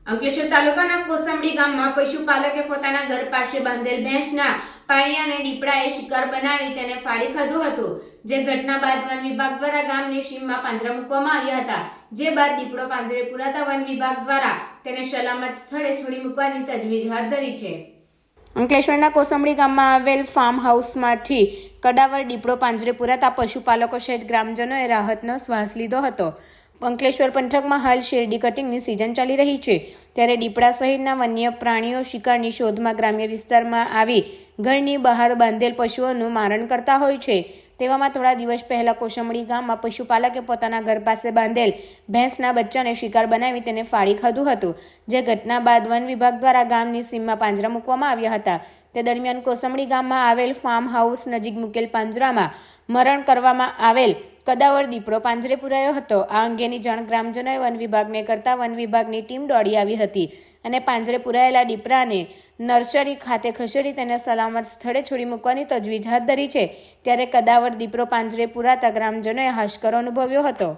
અંકલેશ્વર તાલુકાના કોસંબડી ગામમાં પશુપાલકે પોતાના ઘર પાસે બાંધેલ ભેંસના પાળિયાને દીપડાએ શિકાર બનાવી તેને ફાડી ખાધું હતું। જે ઘટના બાદ વન વિભાગ દ્વારા ગામની સીમમાં પાંજરા મૂકવામાં આવ્યા હતા। જે બાદ દીપડો પાંજરે પુરાતા વન વિભાગ દ્વારા તેને સલામત સ્થળે છોડી મૂકવાની તજવીજ હાથ ધરી છે। અંકલેશ્વરના કોસંબડી ગામમાં આવેલ ફાર્મ હાઉસમાંથી કડાવર દીપડો પાંજરે પુરાતા પશુપાલકો સહિત ગ્રામજનોએ રાહતનો શ્વાસ લીધો હતો। અંકલેશ્વર પંથકમાં હાલ શેરડી કટિંગની સિઝન ચાલી રહી છે, ત્યારે દીપડા સહિતના વન્ય પ્રાણીઓ શિકારની શોધમાં ગ્રામ્ય વિસ્તારમાં આવી ઘરની બહાર બાંધેલ પશુઓનું મારણ કરતા હોય છે। તેવામાં થોડા દિવસ પહેલા કોસંબડી ગામમાં પશુપાલકે પોતાના ઘર પાસે બાંધેલ ભેંસના બચ્ચાને શિકાર બનાવી તેને ફાડી ખાધું હતું। જે ઘટના બાદ વન વિભાગ દ્વારા ગામની સીમમાં પાંજરા મૂકવામાં આવ્યા હતા। તે દરમિયાન કોસંબડી ગામમાં આવેલ ફાર્મ હાઉસ નજીક મૂકેલ પાંજરામાં મરણ કરવામાં આવેલ કદાવર દીપડો પાંજરે પુરાયો હતો। આ અંગેની જાણ ગ્રામજનોએ વન વિભાગને કરતા વન વિભાગની ટીમ દોડી આવી હતી અને પાંજરે પુરાયેલા દીપડાને નર્સરી ખાતે ખસેડી તેને સલામત સ્થળે છોડી મૂકવાની તજવીજ હાથ ધરી છે। ત્યારે કદાવર દીપડો પાંજરે પુરાતા ગ્રામજનોએ હાશકારો અનુભવ્યો હતો।